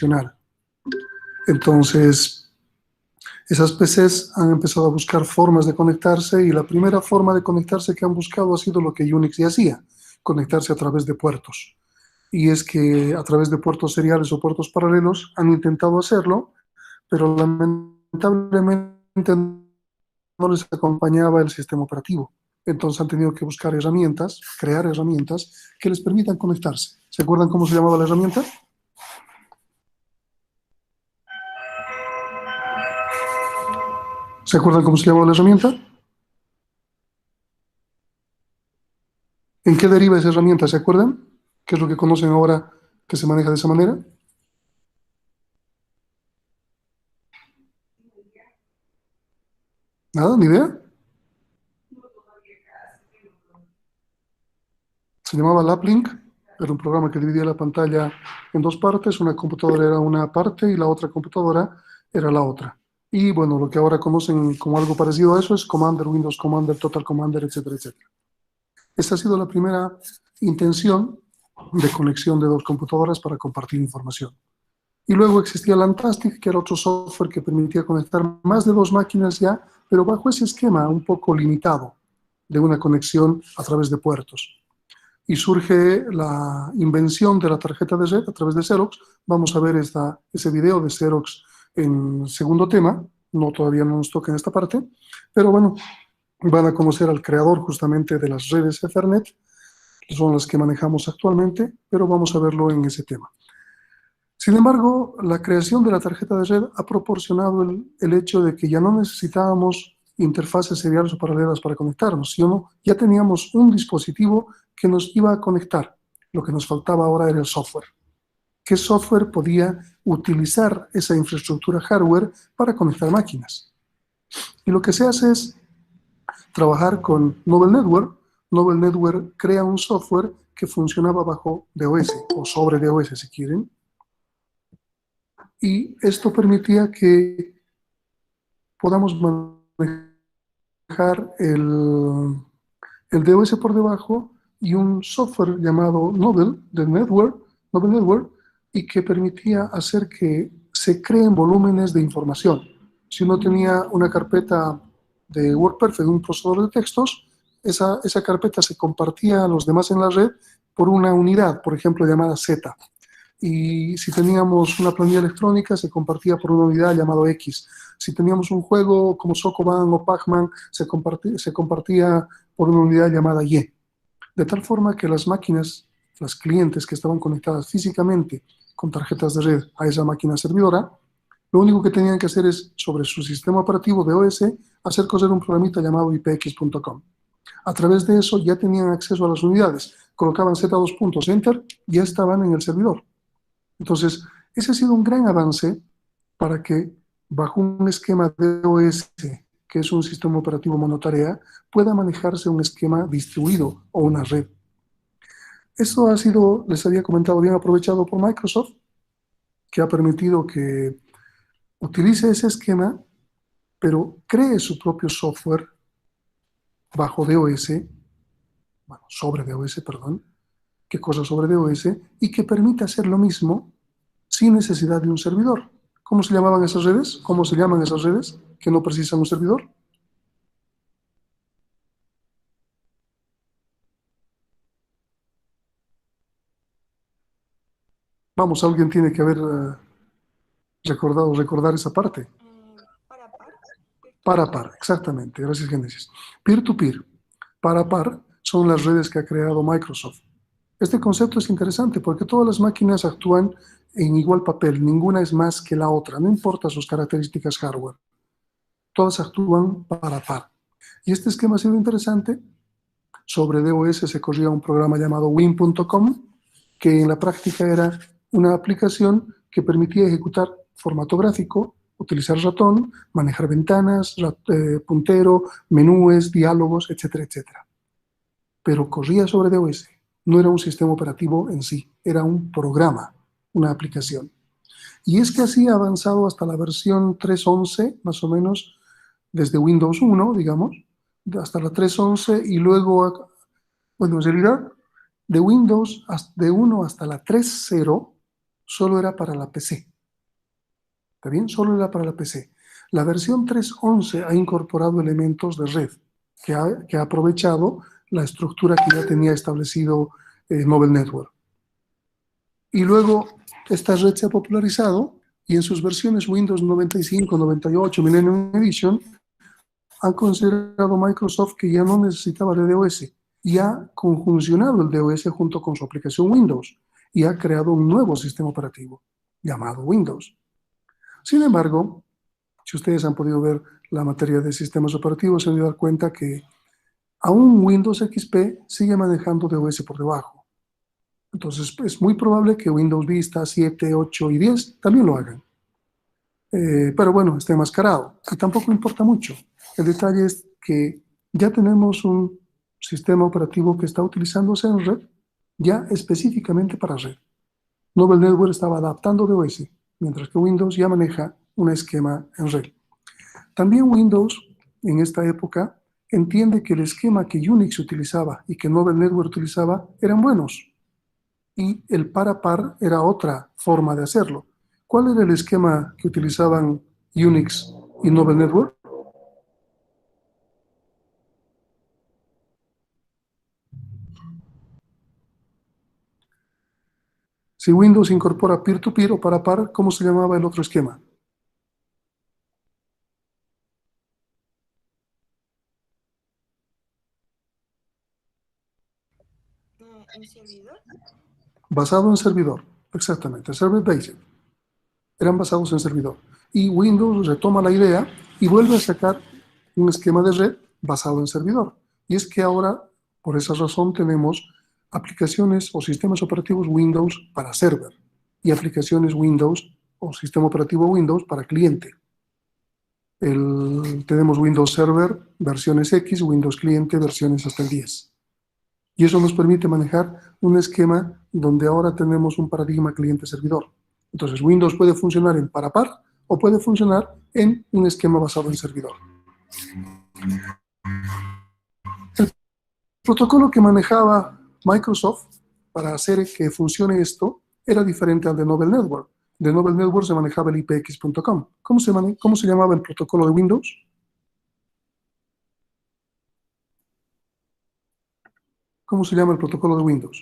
bidireccional. Entonces, esas PCs han empezado a buscar formas de conectarse y la primera forma de conectarse que han buscado ha sido lo que Unix ya hacía, conectarse a través de puertos. Y es que a través de puertos seriales o puertos paralelos han intentado hacerlo, pero lamentablemente no les acompañaba el sistema operativo. Entonces han tenido que buscar herramientas, crear herramientas que les permitan conectarse. ¿Se acuerdan cómo se llamaba la herramienta? ¿Se acuerdan cómo se llamaba la herramienta? ¿En qué deriva esa herramienta? ¿Se acuerdan? ¿Qué es lo que conocen ahora que se maneja de esa manera? ¿Nada? ¿Ni idea? Se llamaba LabLink. Era un programa que dividía la pantalla en dos partes. Una computadora era una parte y la otra computadora era la otra. Y bueno, lo que ahora conocen como algo parecido a eso es Commander, Windows Commander, Total Commander, etcétera, etcétera. Esta ha sido la primera intención de conexión de dos computadoras para compartir información. Y luego existía Lantastic, que era otro software que permitía conectar más de dos máquinas ya, pero bajo ese esquema un poco limitado de una conexión a través de puertos. Y surge la invención de la tarjeta de red a través de Xerox. Vamos a ver ese video de Xerox en segundo tema. No, todavía no nos toca en esta parte, pero bueno, van a conocer al creador justamente de las redes Ethernet, que son las que manejamos actualmente, pero vamos a verlo en ese tema. Sin embargo, la creación de la tarjeta de red ha proporcionado el hecho de que ya no necesitábamos interfaces seriales o paralelas para conectarnos, sino ya teníamos un dispositivo que nos iba a conectar. Lo que nos faltaba ahora era el software. ¿Qué software podía utilizar esa infraestructura hardware para conectar máquinas? Y lo que se hace es trabajar con Novel Network. Novel Network crea un software que funcionaba bajo DOS o sobre DOS si quieren. Y esto permitía que podamos manejar el DOS por debajo y un software llamado Novel Network, y que permitía hacer que se creen volúmenes de información. Si uno tenía una carpeta de WordPerfect, un procesador de textos, esa carpeta se compartía a los demás en la red por una unidad, por ejemplo, llamada Z. Y si teníamos una planilla electrónica, se compartía por una unidad llamada X. Si teníamos un juego como Sokoban o Pac-Man, se compartía por una unidad llamada Y. De tal forma que las máquinas, las clientes que estaban conectadas físicamente con tarjetas de red a esa máquina servidora, lo único que tenían que hacer es, sobre su sistema operativo de OS, hacer correr un programita llamado ipx.com. A través de eso ya tenían acceso a las unidades. Colocaban Z2 puntos, Enter, y ya estaban en el servidor. Entonces, ese ha sido un gran avance para que, bajo un esquema de OS, que es un sistema operativo monotarea, pueda manejarse un esquema distribuido o una red. Esto ha sido, les había comentado, bien aprovechado por Microsoft, que ha permitido que utilice ese esquema, pero cree su propio software bajo DOS, bueno, sobre DOS, perdón, qué cosa sobre DOS, y que permite hacer lo mismo sin necesidad de un servidor. ¿Cómo se llamaban esas redes? ¿Cómo se llaman esas redes que no precisan un servidor? Vamos, alguien tiene que haber recordar esa parte. Para par. Para par, exactamente. Gracias, Génesis. Peer-to-peer. Para par son las redes que ha creado Microsoft. Este concepto es interesante porque todas las máquinas actúan en igual papel. Ninguna es más que la otra. No importa sus características hardware. Todas actúan para par. Y este esquema ha sido interesante. Sobre DOS se corría un programa llamado win.com, que en la práctica era una aplicación que permitía ejecutar formato gráfico, utilizar ratón, manejar ventanas, puntero, menúes, diálogos, etcétera, etcétera. Pero corría sobre DOS. No era un sistema operativo en sí, era un programa, una aplicación. Y es que así ha avanzado hasta la versión 3.11, más o menos, desde Windows 1, digamos, hasta la 3.11 y luego, bueno, en realidad, de Windows de 1 hasta la 3.0, solo era para la PC. ¿Está bien? Solo era para la PC. La versión 3.11 ha incorporado elementos de red, que ha aprovechado la estructura que ya tenía establecido Novel Network. Y luego esta red se ha popularizado y en sus versiones Windows 95, 98, Millennium Edition, han considerado Microsoft que ya no necesitaba de DOS y ha conjuncionado el DOS junto con su aplicación Windows y ha creado un nuevo sistema operativo llamado Windows. Sin embargo, si ustedes han podido ver la materia de sistemas operativos, se han de dar cuenta que aún Windows XP sigue manejando DOS por debajo. Entonces, es muy probable que Windows Vista 7, 8 y 10 también lo hagan. Pero bueno, está enmascarado y tampoco importa mucho. El detalle es que ya tenemos un sistema operativo que está utilizándose en red, ya específicamente para red. Novel Network estaba adaptando DOS, mientras que Windows ya maneja un esquema en red. También Windows, en esta época, entiende que el esquema que Unix utilizaba y que Novel Network utilizaba eran buenos, y el par a par era otra forma de hacerlo. ¿Cuál era el esquema que utilizaban Unix y Novel Network? Si Windows incorpora peer-to-peer o par a par, ¿cómo se llamaba el otro esquema? ¿Un servidor? Basado en servidor, exactamente, server-based. Eran basados en servidor. Y Windows retoma la idea y vuelve a sacar un esquema de red basado en servidor. Y es que ahora, por esa razón, tenemos aplicaciones o sistemas operativos Windows para server y aplicaciones Windows o sistema operativo Windows para cliente. Tenemos Windows Server versiones X, Windows Cliente versiones hasta el 10. Y eso nos permite manejar un esquema donde ahora tenemos un paradigma cliente-servidor. Entonces, Windows puede funcionar en par a par o puede funcionar en un esquema basado en servidor. El protocolo que manejaba Microsoft para hacer que funcione esto era diferente al de Novel Network. De Novel Network se manejaba el IPX.com. ¿Cómo se llamaba el protocolo de Windows? ¿Cómo se llama el protocolo de Windows?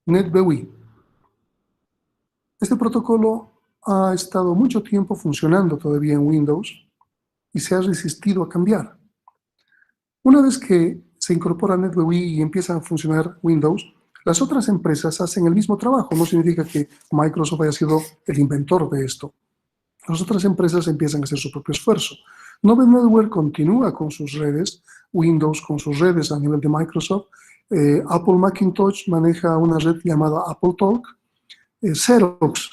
NetBEUI. Este protocolo ha estado mucho tiempo funcionando todavía en Windows y se ha resistido a cambiar. Una vez que se incorpora NetBEUI y empieza a funcionar Windows, las otras empresas hacen el mismo trabajo. No significa que Microsoft haya sido el inventor de esto. Las otras empresas empiezan a hacer su propio esfuerzo. Novel Network continúa con sus redes, Windows con sus redes a nivel de Microsoft, Apple Macintosh maneja una red llamada Apple Talk, Xerox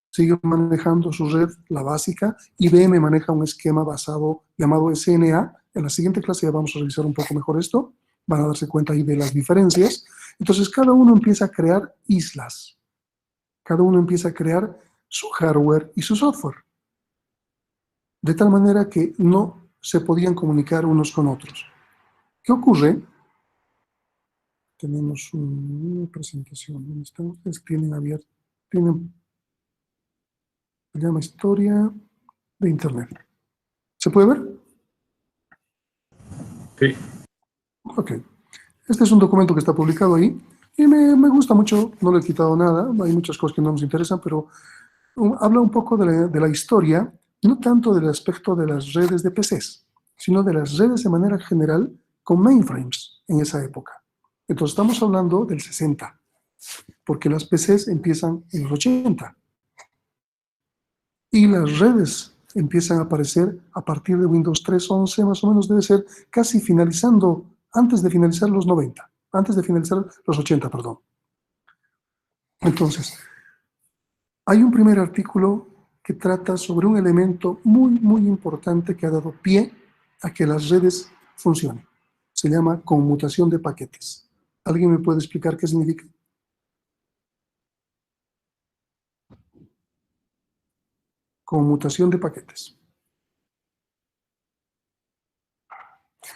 sigue manejando su red, la básica. IBM maneja un esquema basado llamado SNA. En la siguiente clase ya vamos a revisar un poco mejor esto. Van a darse cuenta ahí de las diferencias. Entonces, cada uno empieza a crear islas. Cada uno empieza a crear su hardware y su software. De tal manera que no se podían comunicar unos con otros. ¿Qué ocurre? Tenemos una presentación. ¿Dónde están? Ustedes tienen abierto. Se llama Historia de Internet. ¿Se puede ver? Sí. Ok. Este es un documento que está publicado ahí y me gusta mucho, no le he quitado nada, hay muchas cosas que no nos interesan, pero habla un poco de la historia, no tanto del aspecto de las redes de PCs, sino de las redes de manera general con mainframes en esa época. Entonces estamos hablando del 60, porque las PCs empiezan en los 80 y las redes empiezan a aparecer a partir de Windows 3.11, más o menos debe ser casi finalizando, antes de finalizar los 90, antes de finalizar los 80, perdón. Entonces, hay un primer artículo que trata sobre un elemento muy, muy importante que ha dado pie a que las redes funcionen. Se llama conmutación de paquetes. ¿Alguien me puede explicar qué significa? Conmutación de paquetes.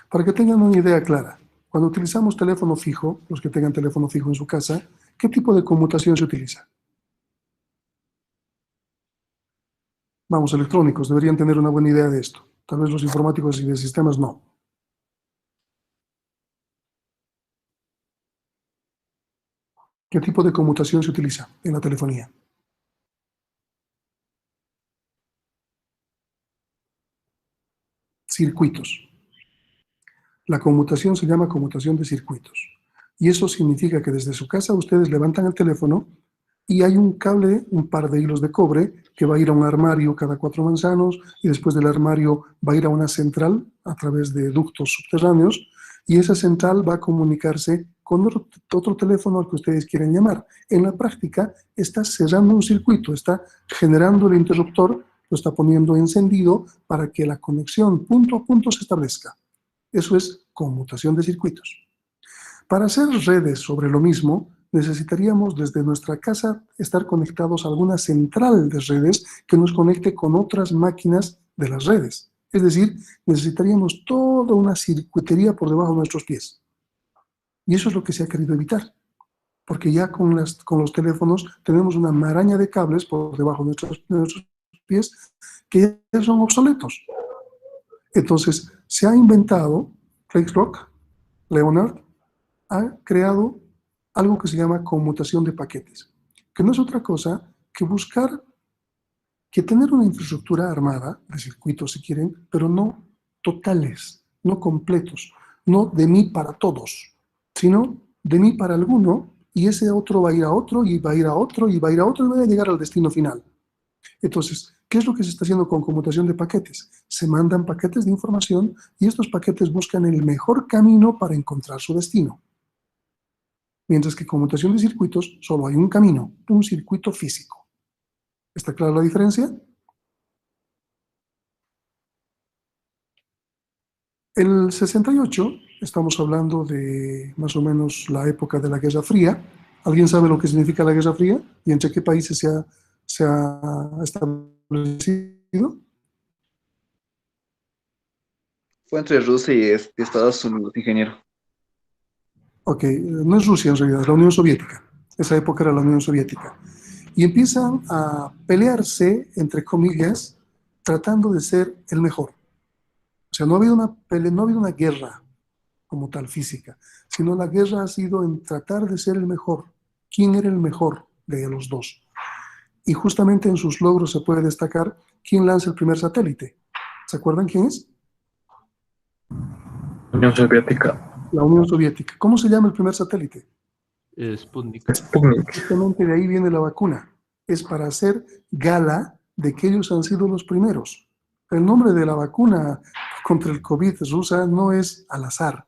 Para que tengan una idea clara, Cuando utilizamos teléfono fijo, los que tengan teléfono fijo en su casa, ¿qué tipo de conmutación se utiliza? Vamos, electrónicos, deberían tener una buena idea de esto. Tal vez los informáticos y de sistemas no. ¿Qué tipo de conmutación se utiliza en la telefonía? Circuitos. La conmutación se llama conmutación de circuitos. Y eso significa que desde su casa ustedes levantan el teléfono y hay un cable, un par de hilos de cobre, que va a ir a un armario cada 4 manzanos y después del armario va a ir a una central a través de ductos subterráneos y esa central va a comunicarse con otro teléfono al que ustedes quieren llamar. En la práctica está cerrando un circuito, está generando el interruptor, lo está poniendo encendido para que la conexión punto a punto se establezca. Eso es conmutación de circuitos. Para hacer redes sobre lo mismo, necesitaríamos desde nuestra casa estar conectados a alguna central de redes que nos conecte con otras máquinas de las redes. Es decir, necesitaríamos toda una circuitería por debajo de nuestros pies. Y eso es lo que se ha querido evitar, porque ya con los teléfonos tenemos una maraña de cables por debajo de nuestros pies que ya son obsoletos. Entonces, se ha inventado, FlexRock, Leonard, ha creado algo que se llama conmutación de paquetes, que no es otra cosa que buscar que tener una infraestructura armada de circuitos, si quieren, pero no totales, no completos, no de mí para todos, sino de mí para alguno, y ese otro va a ir a otro, y va a ir a otro, y va a ir a otro, y va a llegar al destino final. Entonces, ¿qué es lo que se está haciendo con conmutación de paquetes? Se mandan paquetes de información y estos paquetes buscan el mejor camino para encontrar su destino. Mientras que conmutación de circuitos solo hay un camino, un circuito físico. ¿Está clara la diferencia? El 68, estamos hablando de más o menos la época de la Guerra Fría. ¿Alguien sabe lo que significa la Guerra Fría? ¿Y entre qué países se ha establecido? Fue entre Rusia y Estados Unidos, ingeniero. Ok, no es Rusia en realidad, es la Unión Soviética. Esa época era la Unión Soviética. Y empiezan a pelearse, entre comillas, tratando de ser el mejor. O sea, no ha habido una pelea, no ha habido una guerra como tal física, sino la guerra ha sido en tratar de ser el mejor. ¿Quién era el mejor de los dos? Y justamente en sus logros se puede destacar quién lanza el primer satélite. ¿Se acuerdan quién es? Unión Soviética. La Unión Soviética. ¿Cómo se llama el primer satélite? Sputnik. Sputnik. Justamente de ahí viene la vacuna. Es para hacer gala de que ellos han sido los primeros. El nombre de la vacuna contra el COVID rusa no es al azar.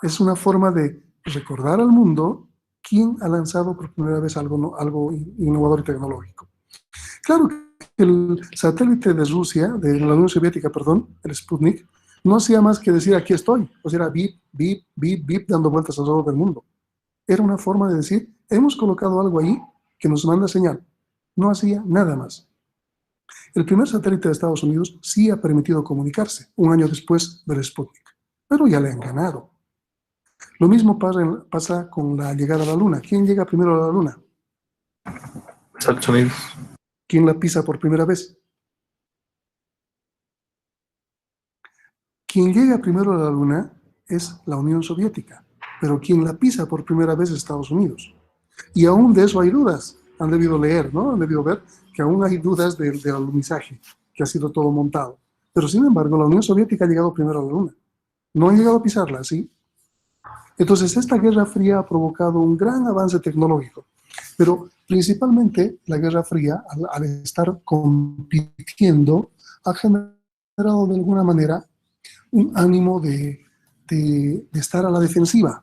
Es una forma de recordar al mundo quién ha lanzado por primera vez algo innovador y tecnológico. Claro que el satélite de Rusia, de la Unión Soviética, perdón, el Sputnik, no hacía más que decir aquí estoy. O sea, era bip, bip, bip, bip, dando vueltas alrededor del mundo. Era una forma de decir, hemos colocado algo ahí que nos manda señal. No hacía nada más. El primer satélite de Estados Unidos sí ha permitido comunicarse, un año después del Sputnik, pero ya le han ganado. Lo mismo pasa con la llegada a la Luna. ¿Quién llega primero a la Luna? Estados Unidos. ¿Quién la pisa por primera vez? Quien llega primero a la Luna es la Unión Soviética, pero quien la pisa por primera vez es Estados Unidos. Y aún de eso hay dudas. Han debido leer, ¿no? Han debido ver que aún hay dudas del alunizaje, que ha sido todo montado. Pero sin embargo, la Unión Soviética ha llegado primero a la Luna. No han llegado a pisarla, ¿sí? Entonces, esta Guerra Fría ha provocado un gran avance tecnológico. Pero principalmente la Guerra Fría, al estar compitiendo, ha generado de alguna manera un ánimo de estar a la defensiva.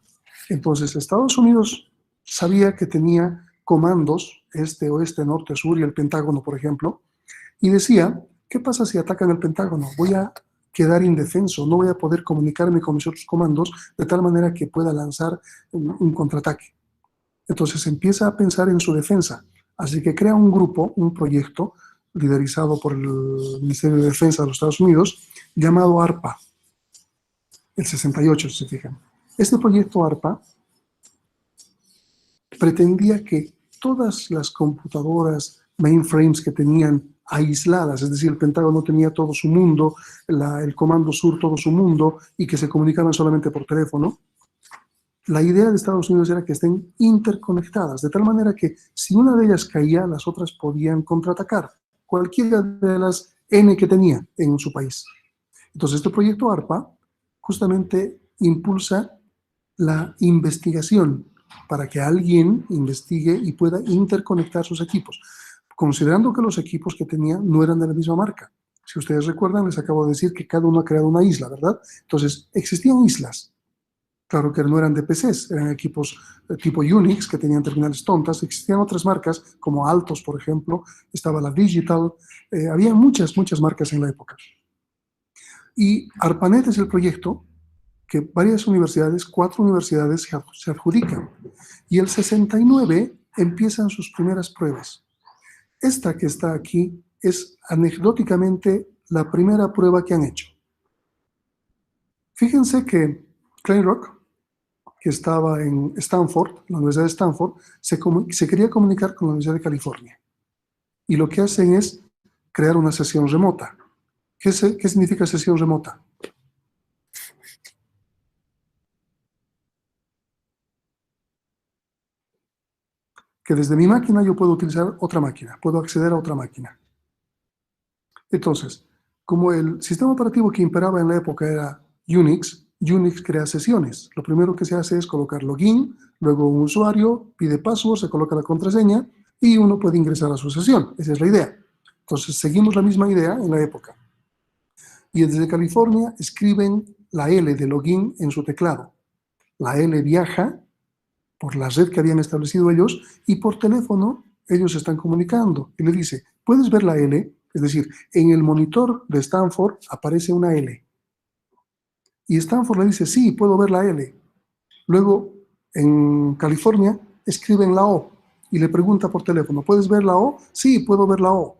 Entonces, Estados Unidos sabía que tenía comandos, este, oeste, norte, sur y el Pentágono, por ejemplo, y decía, ¿qué pasa si atacan el Pentágono? Voy a quedar indefenso, no voy a poder comunicarme con mis otros comandos de tal manera que pueda lanzar un contraataque. Entonces empieza a pensar en su defensa, así que crea un grupo, un proyecto, liderizado por el Ministerio de Defensa de los Estados Unidos, llamado ARPA. el 68, si se fijan. Este proyecto ARPA pretendía que todas las computadoras mainframes que tenían aisladas, es decir, el Pentágono tenía todo su mundo, el Comando Sur todo su mundo, y que se comunicaban solamente por teléfono. La idea de Estados Unidos era que estén interconectadas, de tal manera que si una de ellas caía, las otras podían contraatacar, cualquiera de las N que tenía en su país. Entonces, este proyecto ARPA justamente impulsa la investigación para que alguien investigue y pueda interconectar sus equipos, considerando que los equipos que tenía no eran de la misma marca. Si ustedes recuerdan, les acabo de decir que cada uno ha creado una isla, ¿verdad? Entonces, existían islas. Claro que no eran de PCs, eran equipos tipo Unix que tenían terminales tontas. Existían otras marcas, como Altos, por ejemplo, estaba la Digital, había muchas marcas en la época. Y ARPANET es el proyecto que varias universidades, 4 universidades se adjudican. Y el 69 empiezan sus primeras pruebas. Esta que está aquí es anecdóticamente la primera prueba que han hecho. Fíjense que Kleinrock, que estaba en Stanford, la Universidad de Stanford, se quería comunicar con la Universidad de California. Y lo que hacen es crear una sesión remota. ¿Qué significa sesión remota? Que desde mi máquina yo puedo utilizar otra máquina, puedo acceder a otra máquina. Entonces, como el sistema operativo que imperaba en la época era Unix, Unix crea sesiones. Lo primero que se hace es colocar login, luego un usuario pide password, se coloca la contraseña y uno puede ingresar a su sesión. Esa es la idea. Entonces, seguimos la misma idea en la época. Y desde California escriben la L de login en su teclado. La L viaja por la red que habían establecido ellos y por teléfono ellos se están comunicando. Y le dice, ¿puedes ver la L? Es decir, en el monitor de Stanford aparece una L. Y Stanford le dice, sí, puedo ver la L. Luego, en California, escriben la O y le pregunta por teléfono, ¿puedes ver la O? Sí, puedo ver la O.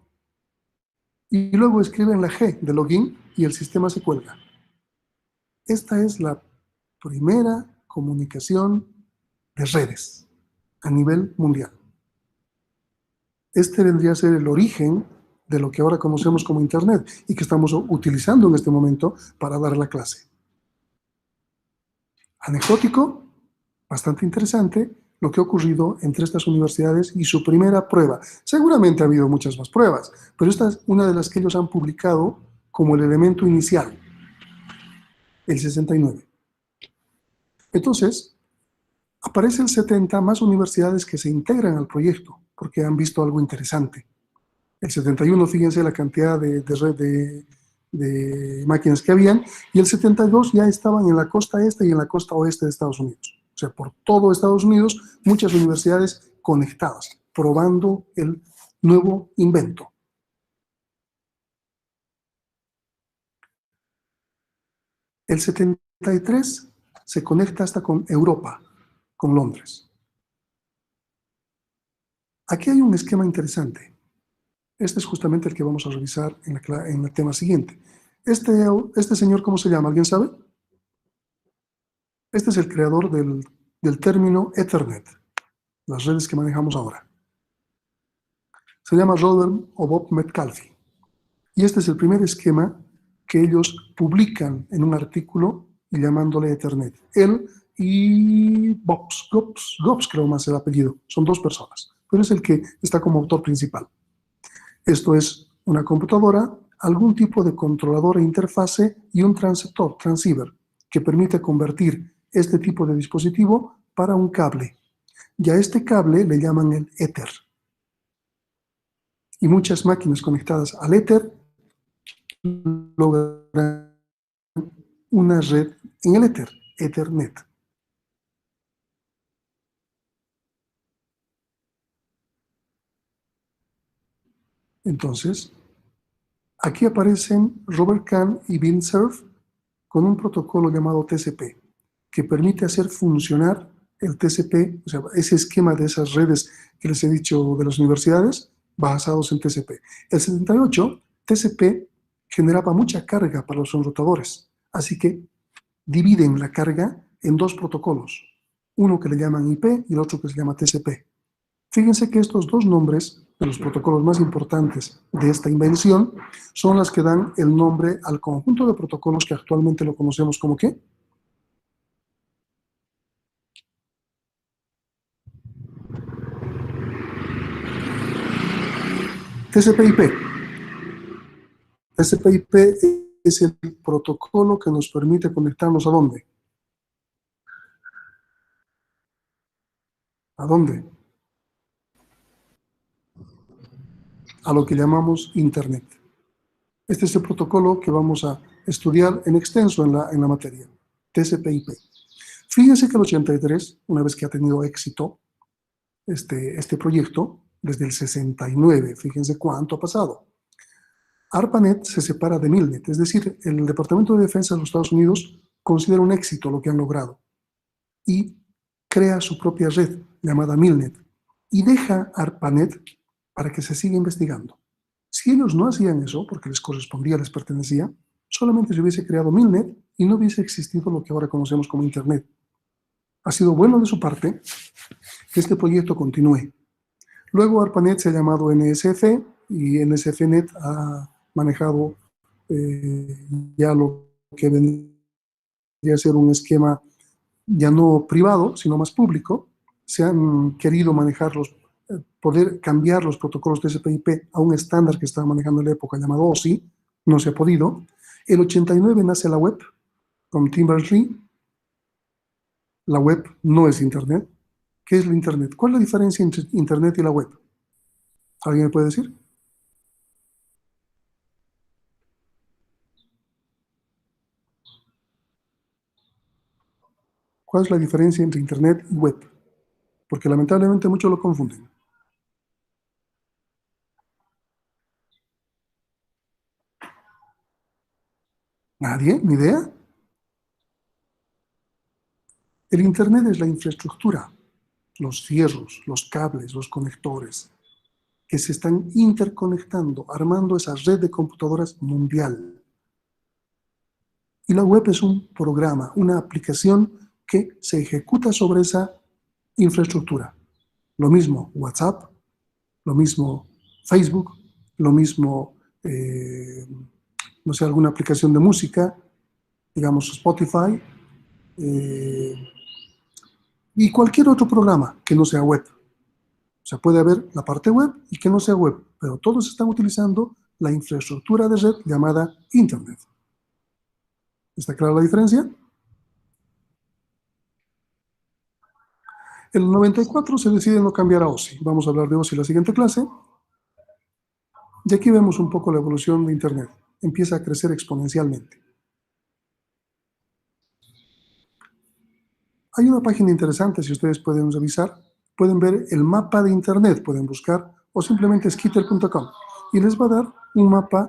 Y luego escriben la G de login y el sistema se cuelga. Esta es la primera comunicación de redes a nivel mundial. Este vendría a ser el origen de lo que ahora conocemos como Internet y que estamos utilizando en este momento para dar la clase. Anecdótico, bastante interesante, lo que ha ocurrido entre estas universidades y su primera prueba. Seguramente ha habido muchas más pruebas, pero esta es una de las que ellos han publicado como el elemento inicial, el 69. Entonces, aparece el 70 más universidades que se integran al proyecto porque han visto algo interesante. El 71, fíjense la cantidad de máquinas que habían, y el 72 ya estaban en la costa este y en la costa oeste de Estados Unidos. O sea, por todo Estados Unidos, muchas universidades conectadas, probando el nuevo invento. El 73 se conecta hasta con Europa, con Londres. Aquí hay un esquema interesante. Este es justamente el que vamos a revisar en el tema siguiente. Este señor, ¿cómo se llama? ¿Alguien sabe? Este es el creador del término Ethernet, las redes que manejamos ahora. Se llama Robert o Bob Metcalfe. Y este es el primer esquema que ellos publican en un artículo y llamándole Ethernet. Él y Gops, creo más el apellido. Son 2 personas, pero es el que está como autor principal. Esto es una computadora, algún tipo de controlador e interfase y un transceiver, que permite convertir este tipo de dispositivo para un cable. Y a este cable le llaman el Ether. Y muchas máquinas conectadas al Ether logran una red en el Ether, Ethernet. Entonces, aquí aparecen Robert Kahn y Bill Cerf con un protocolo llamado TCP, que permite hacer funcionar el TCP, o sea, ese esquema de esas redes que les he dicho de las universidades, basados en TCP. El 78, TCP generaba mucha carga para los enrutadores, así que dividen la carga en dos protocolos, uno que le llaman IP y el otro que se llama TCP. Fíjense que estos dos nombres de los protocolos más importantes de esta invención son las que dan el nombre al conjunto de protocolos que actualmente lo conocemos como ¿qué? TCP/IP. TCP/IP es el protocolo que nos permite conectarnos ¿a dónde? ¿A dónde? A lo que llamamos Internet. Este es el protocolo que vamos a estudiar en extenso en la materia, TCP/IP. Fíjense que el 83, una vez que ha tenido éxito este proyecto, desde el 69, fíjense cuánto ha pasado. ARPANET se separa de MILNET, es decir, el Departamento de Defensa de los Estados Unidos considera un éxito lo que han logrado y crea su propia red llamada MILNET y deja ARPANET para que se siga investigando. Si ellos no hacían eso, porque les correspondía, les pertenecía, solamente se hubiese creado MILNET y no hubiese existido lo que ahora conocemos como Internet. Ha sido bueno de su parte que este proyecto continúe. Luego ARPANET se ha llamado NSF y NSFNet ha manejado ya lo que vendría a ser un esquema ya no privado, sino más público. Se han querido manejar poder cambiar los protocolos TCP/IP a un estándar que estaba manejando en la época llamado OSI, no se ha podido. El 89 nace la web con Tim Berners-Lee. La web no es Internet. ¿Qué es la Internet? ¿Cuál es la diferencia entre Internet y la web? ¿Alguien me puede decir? ¿Cuál es la diferencia entre Internet y web? Porque lamentablemente muchos lo confunden. ¿Nadie? ¿Ni idea? El Internet es la infraestructura, los fierros, los cables, los conectores, que se están interconectando, armando esa red de computadoras mundial. Y la web es un programa, una aplicación que se ejecuta sobre esa infraestructura. Lo mismo WhatsApp, lo mismo Facebook, lo mismo, no sé, alguna aplicación de música, digamos Spotify, y cualquier otro programa que no sea web. O sea, puede haber la parte web y que no sea web, pero todos están utilizando la infraestructura de red llamada Internet. ¿Está clara la diferencia? En el 94 se decide no cambiar a OSI. Vamos a hablar de OSI en la siguiente clase. Y aquí vemos un poco la evolución de Internet. Empieza a crecer exponencialmente. Hay una página interesante, si ustedes pueden revisar, pueden ver el mapa de Internet, pueden buscar, o simplemente skitter.com, y les va a dar un mapa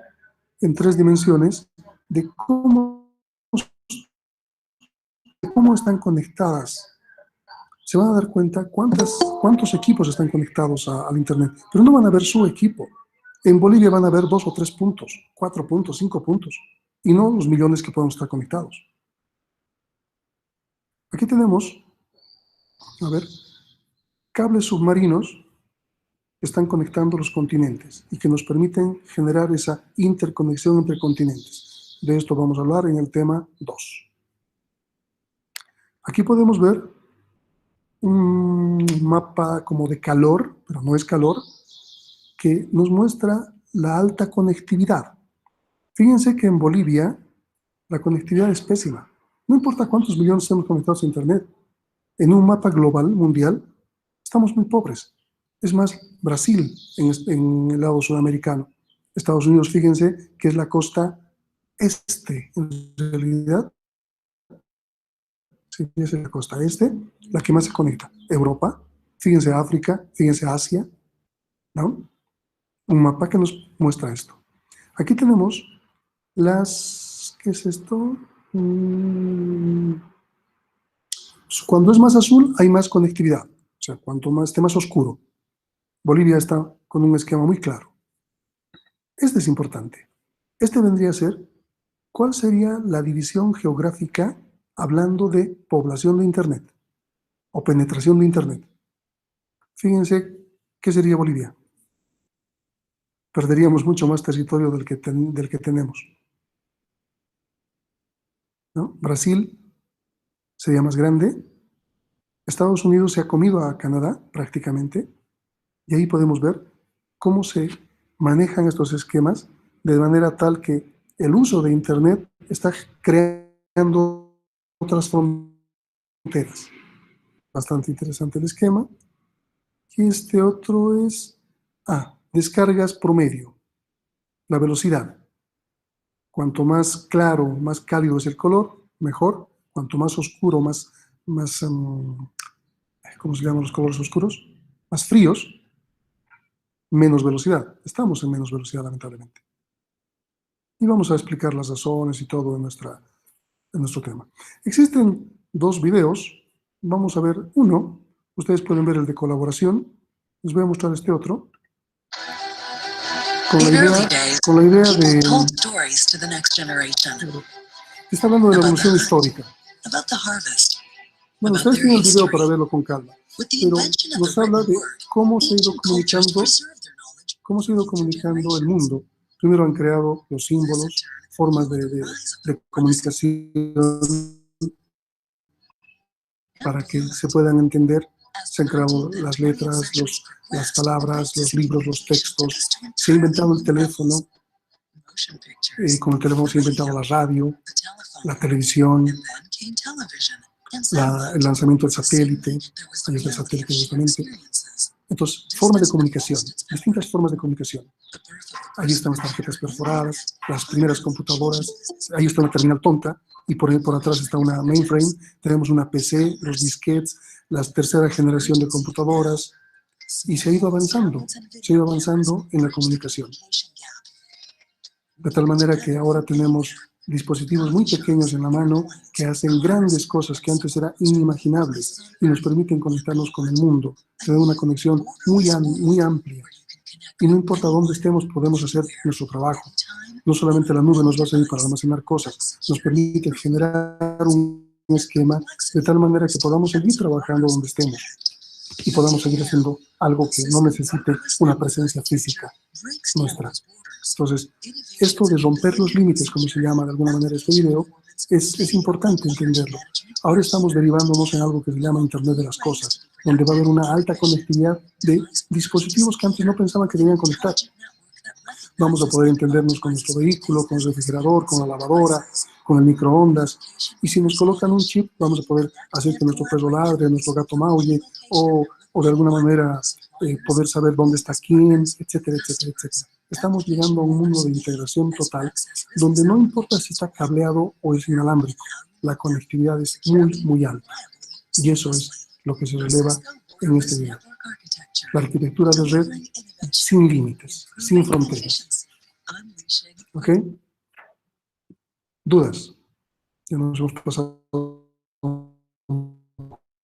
en 3 dimensiones de cómo están conectadas. Se van a dar cuenta cuántos equipos están conectados al Internet, pero no van a ver su equipo. En Bolivia van a ver 2 o 3 puntos, 4 puntos, 5 puntos, y no los millones que podemos estar conectados. Aquí tenemos, a ver, cables submarinos que están conectando los continentes y que nos permiten generar esa interconexión entre continentes. De esto vamos a hablar en el tema 2. Aquí podemos ver un mapa como de calor, pero no es calor, que nos muestra la alta conectividad. Fíjense que en Bolivia la conectividad es pésima. No importa cuántos millones estemos conectados a Internet. En un mapa global, mundial, estamos muy pobres. Es más, Brasil en el lado sudamericano. Estados Unidos, fíjense que es la costa este, en realidad. Sí, es la costa este, la que más se conecta. Europa, fíjense África, fíjense Asia, ¿no? Un mapa que nos muestra esto. Aquí tenemos ¿qué es esto? Cuando es más azul hay más conectividad, o sea, cuanto más esté más oscuro. Bolivia está con un esquema muy claro. Este es importante. Este vendría a ser, ¿cuál sería la división geográfica hablando de población de Internet o penetración de Internet. Fíjense, ¿qué sería Bolivia? Perderíamos mucho más territorio del que tenemos, ¿no? Brasil sería más grande. Estados Unidos se ha comido a Canadá prácticamente, y ahí podemos ver cómo se manejan estos esquemas de manera tal que el uso de Internet está creando otras fronteras. Bastante interesante el esquema. Y este otro es descargas promedio, la velocidad. Cuanto más claro, más cálido es el color, mejor. Cuanto más oscuro, ¿cómo se llaman los colores oscuros? Más fríos, menos velocidad. Estamos en menos velocidad, lamentablemente. Y vamos a explicar las razones y todo en nuestro tema. Existen dos videos. Vamos a ver uno. Ustedes pueden ver el de colaboración. Les voy a mostrar este otro. Con la idea de... Está hablando de la evolución histórica. Bueno, ustedes tienen el video para verlo con calma. Pero nos habla de cómo se ha ido comunicando el mundo. Primero han creado los símbolos, formas de comunicación para que se puedan entender. Se han creado las letras, las palabras, los libros, los textos. Se ha inventado el teléfono. Con el teléfono se ha inventado la radio, la televisión, el lanzamiento del satélite. Ahí está el satélite justamente. Entonces, formas de comunicación, distintas formas de comunicación. Ahí están las tarjetas perforadas, las primeras computadoras, ahí está una terminal tonta, y por atrás está una mainframe, tenemos una PC, los disquetes, la tercera generación de computadoras, y se ha ido avanzando en la comunicación. De tal manera que ahora tenemos dispositivos muy pequeños en la mano que hacen grandes cosas que antes eran inimaginables y nos permiten conectarnos con el mundo, tener una conexión muy amplia. Y no importa dónde estemos, podemos hacer nuestro trabajo. No solamente la nube nos va a servir para almacenar cosas, nos permite generar un esquema de tal manera que podamos seguir trabajando donde estemos y podamos seguir haciendo algo que no necesite una presencia física nuestra. Entonces, esto de romper los límites, como se llama de alguna manera este video, es importante entenderlo. Ahora estamos derivándonos en algo que se llama Internet de las Cosas, donde va a haber una alta conectividad de dispositivos que antes no pensaban que debían conectar. Vamos a poder entendernos con nuestro vehículo, con el refrigerador, con la lavadora, con el microondas. Y si nos colocan un chip, vamos a poder hacer que nuestro perro ladre, nuestro gato maulle, o de alguna manera poder saber dónde está quién, etcétera, etcétera, etcétera. Estamos llegando a un mundo de integración total, donde no importa si está cableado o es inalámbrico, la conectividad es muy, muy alta. Y eso es lo que se releva en este video. La arquitectura de red sin límites, sin fronteras. ¿Ok? ¿Dudas? Ya nos hemos pasado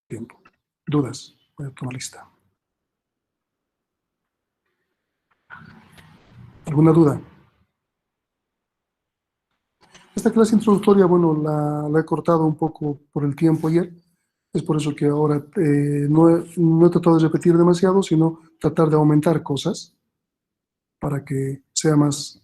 tiempo. ¿Dudas? Voy a tomar lista. ¿Alguna duda? Esta clase introductoria, bueno, la he cortado un poco por el tiempo ayer. Es por eso que ahora no he tratado de repetir demasiado, sino tratar de aumentar cosas para que sea más